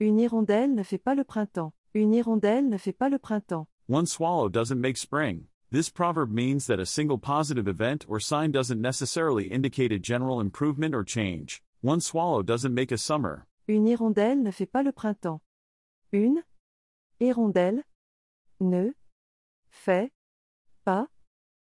Une hirondelle ne fait pas le printemps. Une hirondelle ne fait pas le printemps. One swallow doesn't make spring. This proverb means that a single positive event or sign doesn't necessarily indicate a general improvement or change. One swallow doesn't make a summer. Une hirondelle ne fait pas le printemps. Une hirondelle ne fait pas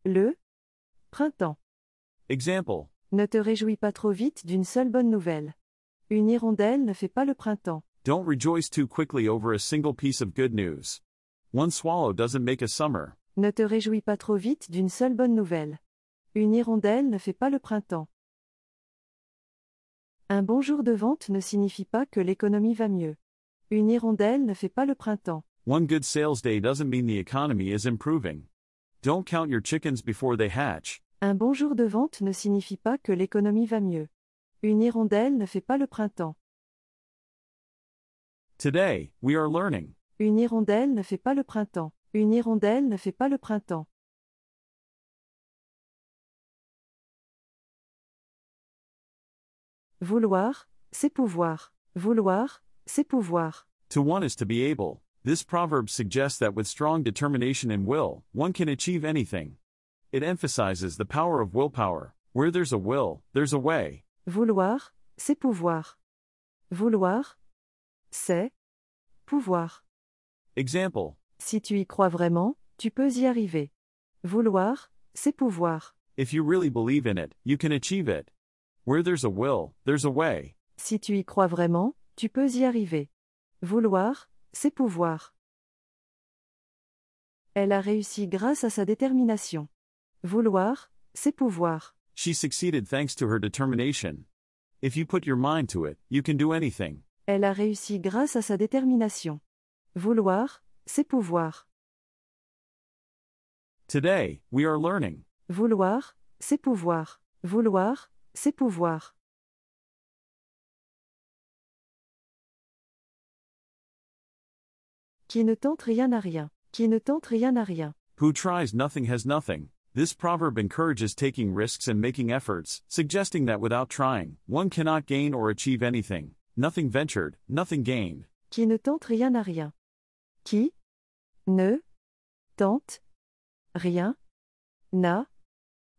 le printemps. Example. Ne te réjouis pas trop vite d'une seule bonne nouvelle. Une hirondelle ne fait pas le printemps. Don't rejoice too quickly over a single piece of good news. One swallow doesn't make a summer. Ne te réjouis pas trop vite d'une seule bonne nouvelle. Une hirondelle ne fait pas le printemps. Un bon jour de vente ne signifie pas que l'économie va mieux. Une hirondelle ne fait pas le printemps. One good sales day doesn't mean the economy is improving. Don't count your chickens before they hatch. Un bon jour de vente ne signifie pas que l'économie va mieux. Une hirondelle ne fait pas le printemps. Today, we are learning. Une hirondelle ne fait pas le printemps. Une hirondelle ne fait pas le printemps. Vouloir, c'est pouvoir. Vouloir, c'est pouvoir. To want is to be able. This proverb suggests that with strong determination and will, one can achieve anything. It emphasizes the power of willpower. Where there's a will, there's a way. Vouloir, c'est pouvoir. Vouloir, c'est pouvoir. Example. Si tu y crois vraiment, tu peux y arriver. Vouloir, c'est pouvoir. If you really believe in it, you can achieve it. Where there's a will, there's a way. Si tu y crois vraiment, tu peux y arriver. Vouloir, c'est pouvoir. Elle a réussi grâce à sa détermination. Vouloir, c'est pouvoir. She succeeded thanks to her determination. If you put your mind to it, you can do anything. Elle a réussi grâce à sa détermination. Vouloir, c'est pouvoir. Today, we are learning. Vouloir, c'est pouvoir. Vouloir, c'est pouvoir. Qui ne tente rien n'a rien. Qui ne tente rien n'a rien. Who tries nothing has nothing. This proverb encourages taking risks and making efforts, suggesting that without trying, one cannot gain or achieve anything. Nothing ventured, nothing gained. Qui ne tente rien n'a rien. Qui ne tente rien n'a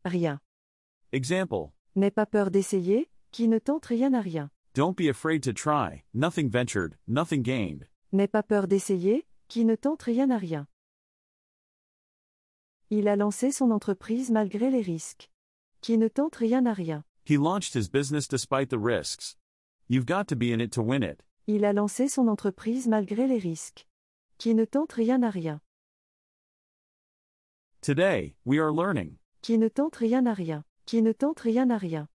rien. Example. N'aie pas peur d'essayer, qui ne tente rien n'a rien. Don't be afraid to try. Nothing ventured, nothing gained. N'aie pas peur d'essayer, qui ne tente rien n'a rien. Il a lancé son entreprise malgré les risques. Qui ne tente rien n'a rien. He launched his business despite the risks. You've got to be in it to win it. Il a lancé son entreprise malgré les risques. Qui ne tente rien n'a rien. Today, we are learning. Qui ne tente rien n'a rien. Qui ne tente rien n'a rien.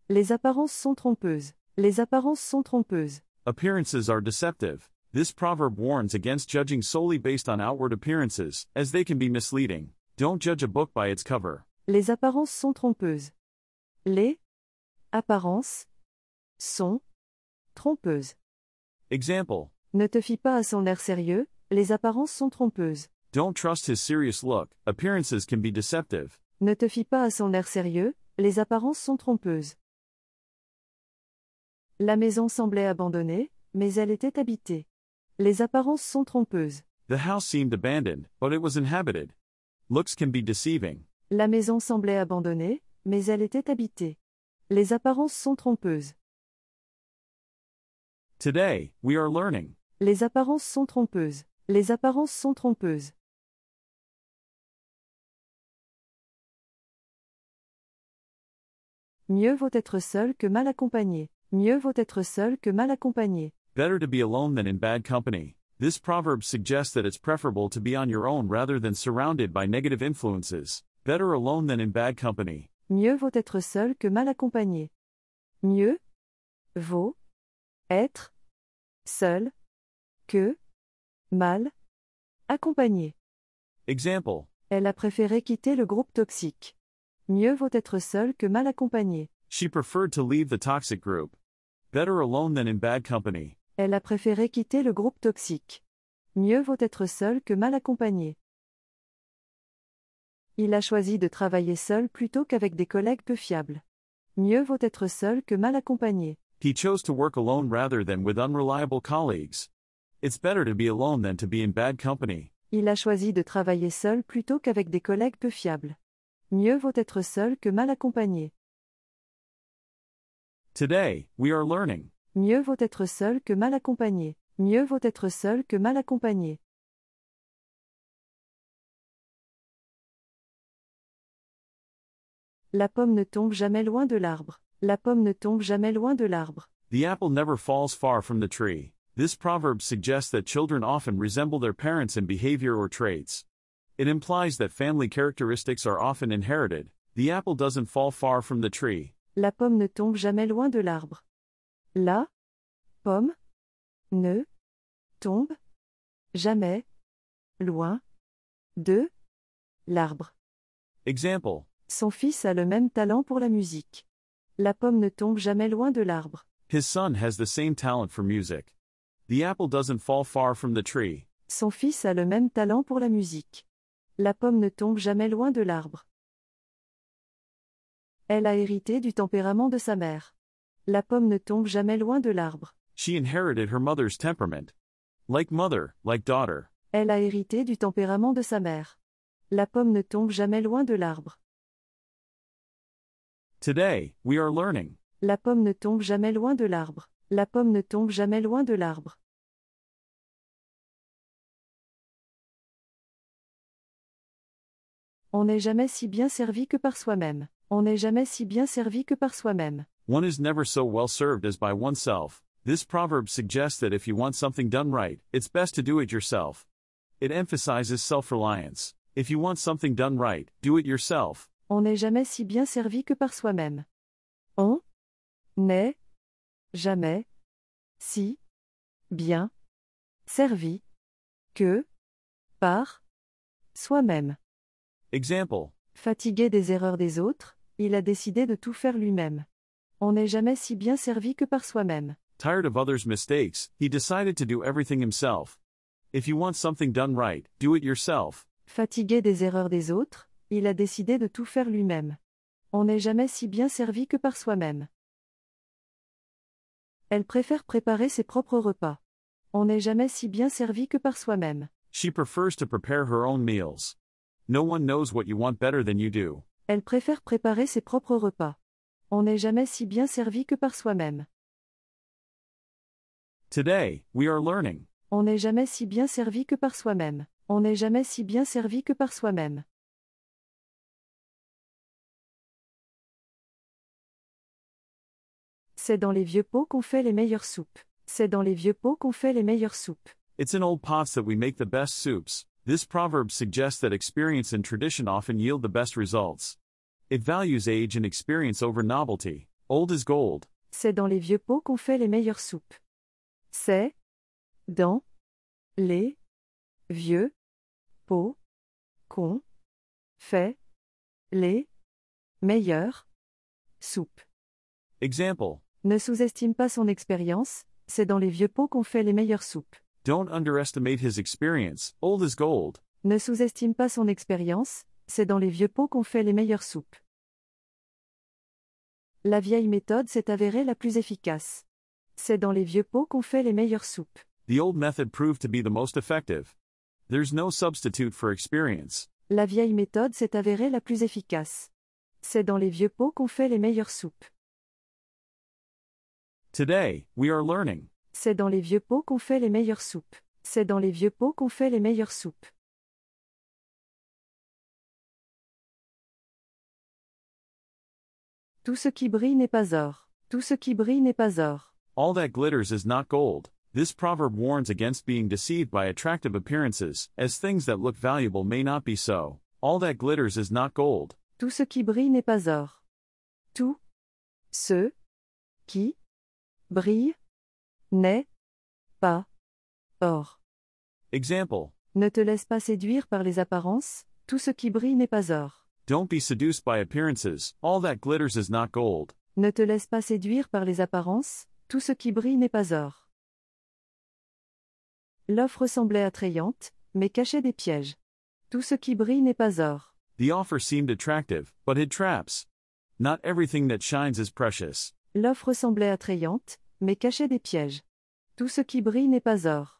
Les apparences sont trompeuses. Les apparences sont trompeuses. Appearances are deceptive. This proverb warns against judging solely based on outward appearances, as they can be misleading. Don't judge a book by its cover. Les apparences sont trompeuses. Les apparences sont trompeuses. Example. Ne te fie pas à son air sérieux, les apparences sont trompeuses. Don't trust his serious look. Appearances can be deceptive. Ne te fie pas à son air sérieux, les apparences sont trompeuses. La maison semblait abandonnée, mais elle était habitée. Les apparences sont trompeuses. The house seemed abandoned, but it was inhabited. Looks can be deceiving. La maison semblait abandonnée, mais elle était habitée. Les apparences sont trompeuses. Today, we are learning. Les apparences sont trompeuses. Les apparences sont trompeuses. Mieux vaut être seul que mal accompagné. Mieux vaut être seul que mal accompagné. Better to be alone than in bad company. This proverb suggests that it's preferable to be on your own rather than surrounded by negative influences. Better alone than in bad company. Mieux vaut être seul que mal accompagné. Mieux vaut être seul que mal accompagné. Example. Elle a préféré quitter le groupe toxique. Mieux vaut être seul que mal accompagné. She preferred to leave the toxic group. Better alone than in bad company. Elle a préféré quitter le groupe toxique. Mieux vaut être seul que mal accompagné. Il a choisi de travailler seul plutôt qu'avec des collègues peu fiables. Mieux vaut être seul que mal accompagné. He chose to work alone rather than with unreliable colleagues. It's better to be alone than to be in bad company. Il a choisi de travailler seul plutôt qu'avec des collègues peu fiables. Mieux vaut être seul que mal accompagné. Today, we are learning. Mieux vaut être seul que mal accompagné. Mieux vaut être seul que mal accompagné. La pomme ne tombe jamais loin de l'arbre. La pomme ne tombe jamais loin de l'arbre. The apple never falls far from the tree. This proverb suggests that children often resemble their parents in behavior or traits. It implies that family characteristics are often inherited. The apple doesn't fall far from the tree. La pomme ne tombe jamais loin de l'arbre. La pomme ne tombe jamais loin de l'arbre. Example. Son fils a le même talent pour la musique. La pomme ne tombe jamais loin de l'arbre. His son has the same talent for music. The apple doesn't fall far from the tree. Son fils a le même talent pour la musique. La pomme ne tombe jamais loin de l'arbre. Elle a hérité du tempérament de sa mère. La pomme ne tombe jamais loin de l'arbre. She inherited her mother's temperament. Like mother, like daughter. Elle a hérité du tempérament de sa mère. La pomme ne tombe jamais loin de l'arbre. Today, we are learning. La pomme ne tombe jamais loin de l'arbre. La pomme ne tombe jamais loin de l'arbre. On n'est jamais si bien servi que par soi-même. On n'est jamais si bien servi que par soi-même. One is never so well served as by oneself. This proverb suggests that if you want something done right, it's best to do it yourself. It emphasizes self-reliance. If you want something done right, do it yourself. On n'est jamais si bien servi que par soi-même. On n'est jamais si bien servi que par soi-même. Example. Fatigué des erreurs des autres, il a décidé de tout faire lui-même. On n'est jamais si bien servi que par soi-même. Tired of others' mistakes, he decided to do everything himself. If you want something done right, do it yourself. Fatigué des erreurs des autres, il a décidé de tout faire lui-même. On n'est jamais si bien servi que par soi-même. Elle préfère préparer ses propres repas. On n'est jamais si bien servi que par soi-même. She prefers to prepare her own meals. No one knows what you want better than you do. Elle préfère préparer ses propres repas. On n'est jamais si bien servi que par soi-même. Today, we are learning. On n'est jamais si bien servi que par soi-même. On n'est jamais si bien servi que par soi-même. C'est dans les vieux pots qu'on fait les meilleures soupes. C'est dans les vieux pots qu'on fait les meilleures soupes. It's in old pots that we make the best soups. This proverb suggests that experience and tradition often yield the best results. It values age and experience over novelty. Old is gold. C'est dans les vieux pots qu'on fait les meilleures soupes. C'est dans les vieux pots qu'on fait les meilleures soupes. Example. Ne sous-estime pas son expérience, c'est dans les vieux pots qu'on fait les meilleures soupes. Don't underestimate his experience. Old is gold. Ne sous-estime pas son expérience, c'est dans les vieux pots qu'on fait les meilleures soupes. La vieille méthode s'est avérée la plus efficace. C'est dans les vieux pots qu'on fait les meilleures soupes. The old method proved to be the most effective. There's no substitute for experience. La vieille méthode s'est avérée la plus efficace. C'est dans les vieux pots qu'on fait les meilleures soupes. Today, we are learning. C'est dans les vieux pots qu'on fait les meilleures soupes. C'est dans les vieux pots qu'on fait les meilleures soupes. Tout ce qui brille n'est pas or. Tout ce qui brille n'est pas or. All that glitters is not gold. This proverb warns against being deceived by attractive appearances, as things that look valuable may not be so. All that glitters is not gold. Tout ce qui brille n'est pas or. Tout ce qui brille n'est pas or. Example. Ne te laisse pas séduire par les apparences, tout ce qui brille n'est pas or. Don't be seduced by appearances, all that glitters is not gold. Ne te laisse pas séduire par les apparences, tout ce qui brille n'est pas or. L'offre semblait attrayante, mais cachait des pièges. Tout ce qui brille n'est pas or. The offer seemed attractive, but hid traps. Not everything that shines is precious. L'offre semblait attrayante, mais cachait des pièges. Tout ce qui brille n'est pas or.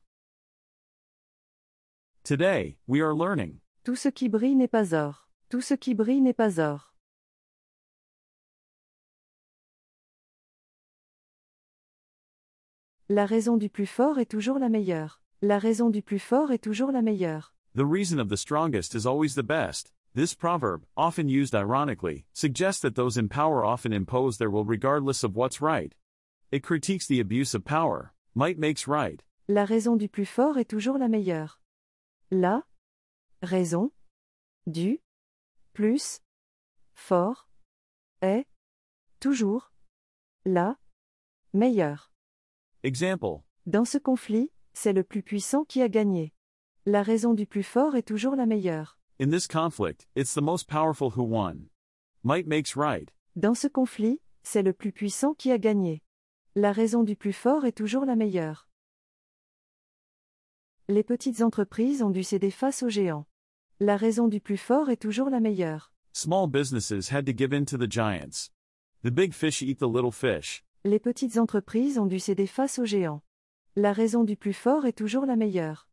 Today, we are learning. Tout ce qui brille n'est pas or. Tout ce qui brille n'est pas or. La raison du plus fort est toujours la meilleure. La raison du plus fort est toujours la meilleure. The reason of the strongest is always the best. This proverb, often used ironically, suggests that those in power often impose their will regardless of what's right. It critiques the abuse of power. Might makes right. La raison du plus fort est toujours la meilleure. La raison du plus fort est toujours la meilleure. Example. Dans ce conflit, c'est le plus puissant qui a gagné. La raison du plus fort est toujours la meilleure. In this conflict, it's the most powerful who won. Might makes right. Dans ce conflit, c'est le plus puissant qui a gagné. La raison du plus fort est toujours la meilleure. Les petites entreprises ont dû céder face aux géants. La raison du plus fort est toujours la meilleure. Small businesses had to give in to the giants. The big fish eat the little fish. Les petites entreprises ont dû céder face aux géants. La raison du plus fort est toujours la meilleure.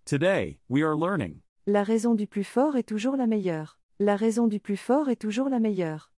Today, we are learning. La raison du plus fort est toujours la meilleure. La raison du plus fort est toujours la meilleure.